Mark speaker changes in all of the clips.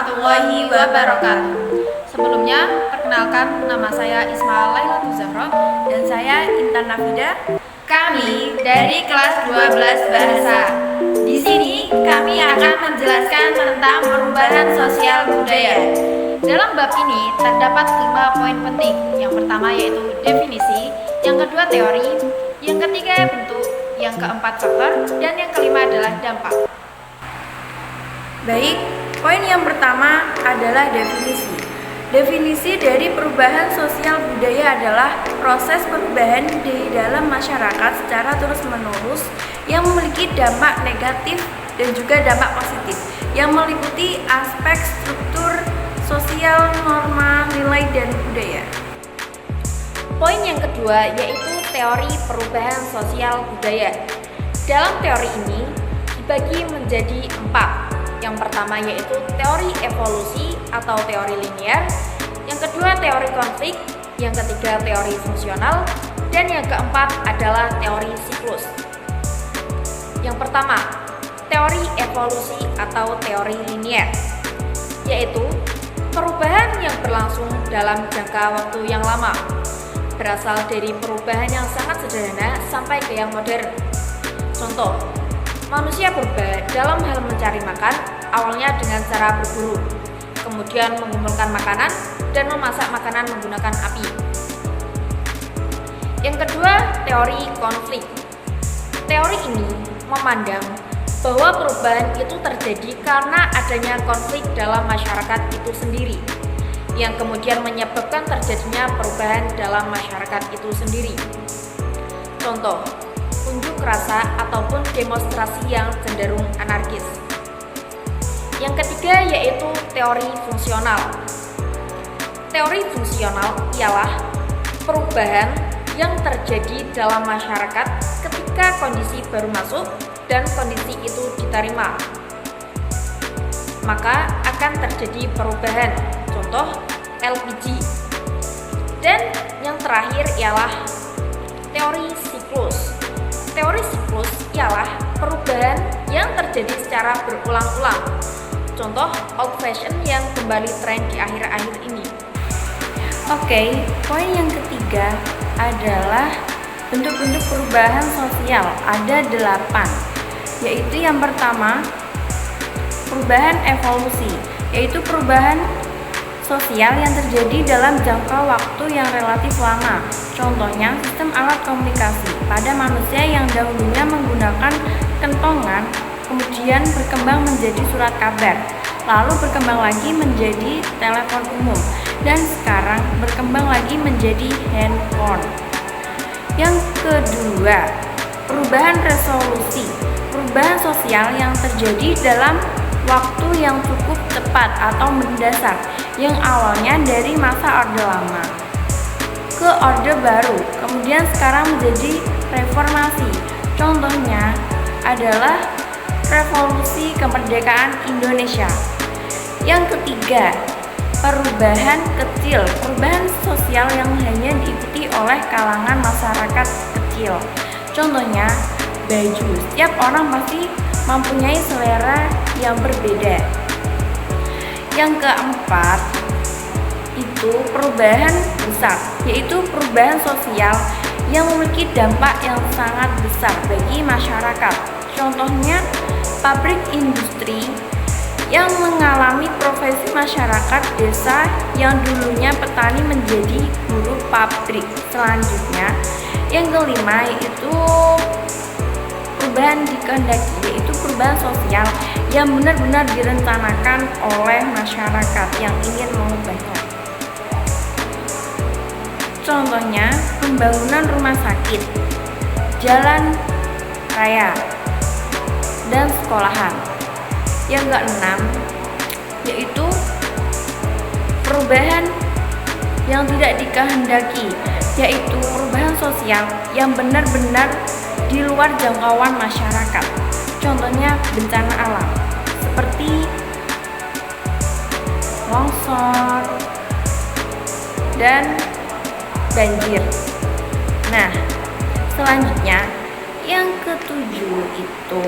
Speaker 1: warahmatullahi wabarakatuh. Sebelumnya, perkenalkan nama saya Ismail Lailatul Zahra dan saya Intan Nafida. Kami dari kelas 12 Bahasa. Di sini kami akan menjelaskan tentang perubahan sosial budaya. Dalam bab ini terdapat 5 poin penting. Yang pertama yaitu definisi, yang kedua teori, yang ketiga bentuk, yang keempat faktor, dan yang kelima adalah dampak. Baik, poin yang pertama adalah definisi. Definisi dari perubahan sosial budaya adalah proses perubahan di dalam masyarakat secara terus-menerus yang memiliki dampak negatif dan juga dampak positif yang meliputi aspek struktur sosial, norma, nilai, dan budaya. Poin yang kedua yaitu teori perubahan sosial budaya. Dalam teori ini dibagi menjadi 4. Yang pertama yaitu teori evolusi atau teori linear, yang kedua teori konflik, yang ketiga teori fungsional, dan yang keempat adalah teori siklus. Yang pertama, teori evolusi atau teori linear, yaitu perubahan yang berlangsung dalam jangka waktu yang lama, berasal dari perubahan yang sangat sederhana sampai ke yang modern. Contoh, manusia berubah dalam hal mencari makan, awalnya dengan cara berburu, kemudian mengumpulkan makanan dan memasak makanan menggunakan api. Yang kedua, teori konflik. Teori ini memandang bahwa perubahan itu terjadi karena adanya konflik dalam masyarakat itu sendiri, yang kemudian menyebabkan terjadinya perubahan dalam masyarakat itu sendiri. Contoh, unjuk rasa ataupun demonstrasi yang cenderung anarkis. Yang ketiga yaitu teori fungsional. Teori fungsional ialah perubahan yang terjadi dalam masyarakat ketika kondisi baru masuk dan kondisi itu diterima, maka akan terjadi perubahan. Contoh, LPG. Dan yang terakhir ialah teori siklus. Teori siklus ialah perubahan yang terjadi secara berulang-ulang. Contoh, old fashion yang kembali tren di akhir-akhir ini. Oke, poin yang ketiga adalah bentuk-bentuk perubahan sosial. Ada 8, yaitu yang pertama, perubahan evolusi, yaitu perubahan sosial yang terjadi dalam jangka waktu yang relatif lama. Contohnya, sistem alat komunikasi pada manusia yang dahulunya menggunakan kentongan, kemudian berkembang menjadi surat kabar, lalu berkembang lagi menjadi telepon umum, dan sekarang berkembang lagi menjadi handphone. Yang kedua, perubahan resolusi, perubahan sosial yang terjadi dalam waktu yang cukup cepat atau mendasar, yang awalnya dari masa Orde Lama ke Orde Baru, kemudian sekarang menjadi reformasi. Contohnya adalah revolusi kemerdekaan Indonesia. Yang ketiga, perubahan kecil, perubahan sosial yang hanya diikuti oleh kalangan masyarakat kecil. Contohnya, baju. Setiap orang pasti mempunyai selera yang berbeda. Yang keempat, itu perubahan besar, yaitu perubahan sosial yang memiliki dampak yang sangat besar bagi masyarakat. Contohnya, pabrik industri yang mengalami profesi masyarakat desa yang dulunya petani menjadi buruh pabrik. Selanjutnya, yang kelima yaitu perubahan dikehendaki, yaitu perubahan sosial yang benar-benar direncanakan oleh masyarakat yang ingin mengubahnya. Contohnya, pembangunan rumah sakit, jalan raya, dan sekolahan. Yang keenam yaitu perubahan yang tidak dikehendaki, yaitu perubahan sosial yang benar-benar di luar jangkauan masyarakat. Contohnya bencana alam seperti longsor dan banjir. Nah, selanjutnya yang ketujuh itu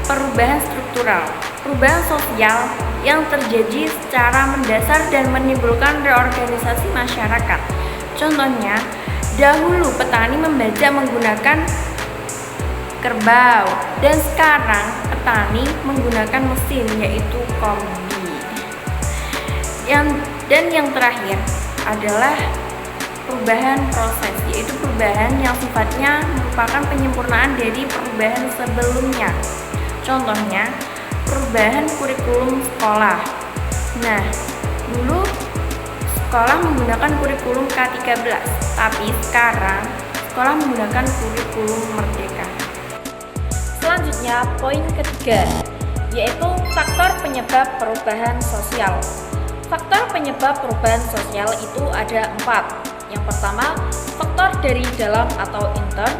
Speaker 1: perubahan struktural. perubahan sosial yang terjadi secara mendasar dan menimbulkan reorganisasi masyarakat. Contohnya, dahulu petani membajak menggunakan kerbau, dan sekarang petani menggunakan mesin, yaitu kombi. Yang terakhir adalah perubahan proses, yaitu perubahan yang sifatnya merupakan penyempurnaan dari perubahan sebelumnya. Contohnya, perubahan kurikulum sekolah. Nah, dulu sekolah menggunakan kurikulum K13, tapi sekarang sekolah menggunakan kurikulum Merdeka. Selanjutnya, poin ketiga, yaitu faktor penyebab perubahan sosial. Faktor penyebab perubahan sosial itu ada 4. Yang pertama, faktor dari dalam atau intern.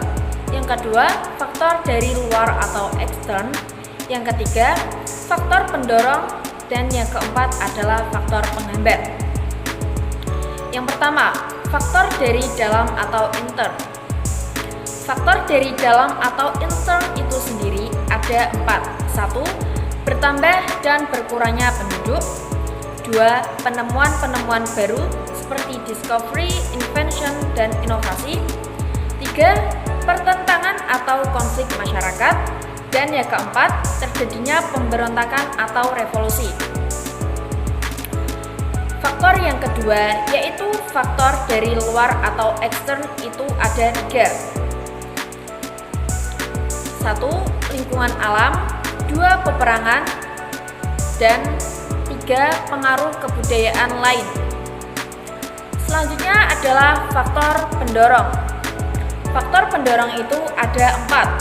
Speaker 1: Yang kedua, faktor dari luar atau ekstern. Yang ketiga, faktor pendorong. Dan yang keempat adalah faktor penghambat. Yang pertama, faktor dari dalam atau intern. Faktor dari dalam atau intern itu sendiri ada 4. 1. Bertambah dan berkurangnya penduduk. 2. Penemuan-penemuan baru seperti discovery, invention, dan inovasi. 3. Pertentangan atau konflik masyarakat. Dan yang keempat, terjadinya pemberontakan atau revolusi. Faktor yang kedua, yaitu faktor dari luar atau ekstern, itu ada 3. 1. Lingkungan alam. 2. Peperangan. Dan 3. Pengaruh kebudayaan lain. Selanjutnya adalah faktor pendorong. Faktor pendorong itu ada 4.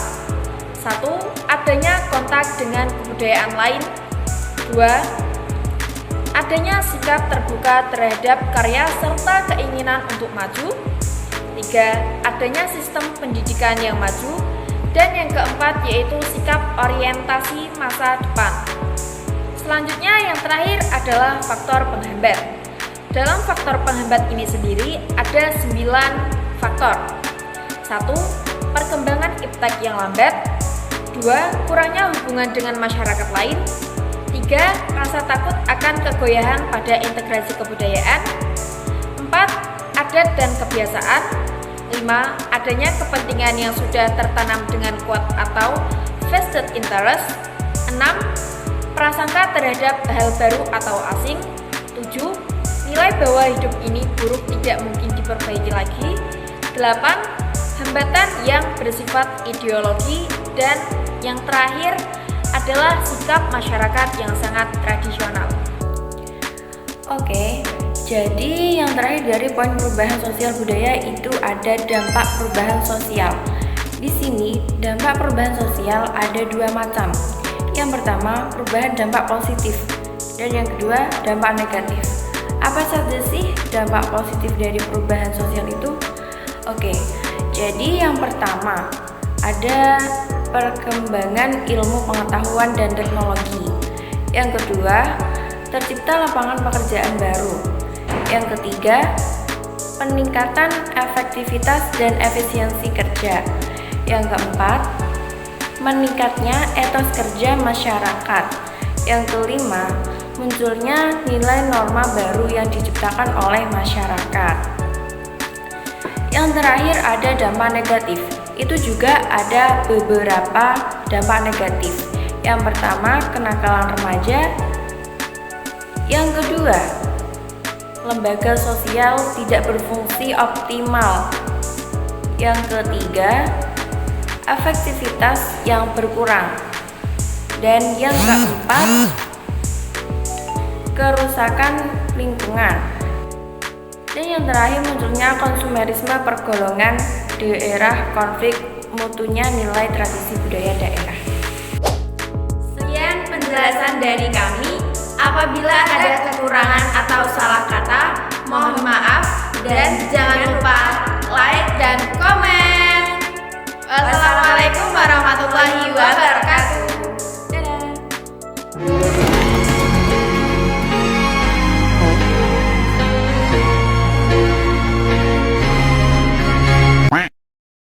Speaker 1: 1. Adanya kontak dengan kebudayaan lain. 2. Adanya sikap terbuka terhadap karya serta keinginan untuk maju. 3. Adanya sistem pendidikan yang maju. Dan yang keempat yaitu sikap orientasi masa depan. Selanjutnya yang terakhir adalah faktor penghambat. Dalam faktor penghambat ini sendiri ada 9 faktor. 1. Perkembangan iptek yang lambat. 2. Kurangnya hubungan dengan masyarakat lain. 3. Rasa takut akan kegoyahan pada integrasi kebudayaan. 4. Adat dan kebiasaan. 5. Adanya kepentingan yang sudah tertanam dengan kuat atau vested interest. 6. Prasangka terhadap hal baru atau asing. 7. Nilai bahwa hidup ini buruk tidak mungkin diperbaiki lagi. 8. Hambatan yang bersifat ideologi. Dan yang terakhir adalah sikap masyarakat yang sangat tradisional. Oke, jadi yang terakhir dari poin perubahan sosial budaya itu ada dampak perubahan sosial. Di sini dampak perubahan sosial ada 2 macam. Yang pertama, perubahan dampak positif, dan yang kedua, dampak negatif. Apa saja sih dampak positif dari perubahan sosial itu? Oke, jadi yang pertama ada perkembangan ilmu pengetahuan dan teknologi. Yang kedua, tercipta lapangan pekerjaan baru. Yang ketiga, peningkatan efektivitas dan efisiensi kerja. Yang keempat, meningkatnya etos kerja masyarakat. Yang kelima, munculnya nilai norma baru yang diciptakan oleh masyarakat. Yang terakhir ada dampak negatif. Itu juga ada beberapa dampak negatif. Yang pertama, kenakalan remaja. Yang kedua, lembaga sosial tidak berfungsi optimal. Yang ketiga, efektivitas yang berkurang. Dan yang keempat, kerusakan lingkungan. Dan yang terakhir, munculnya konsumerisme pergolongan daerah, konflik mutunya nilai tradisi budaya daerah. Sekian penjelasan dari kami. Apabila ada kekurangan atau salah kata,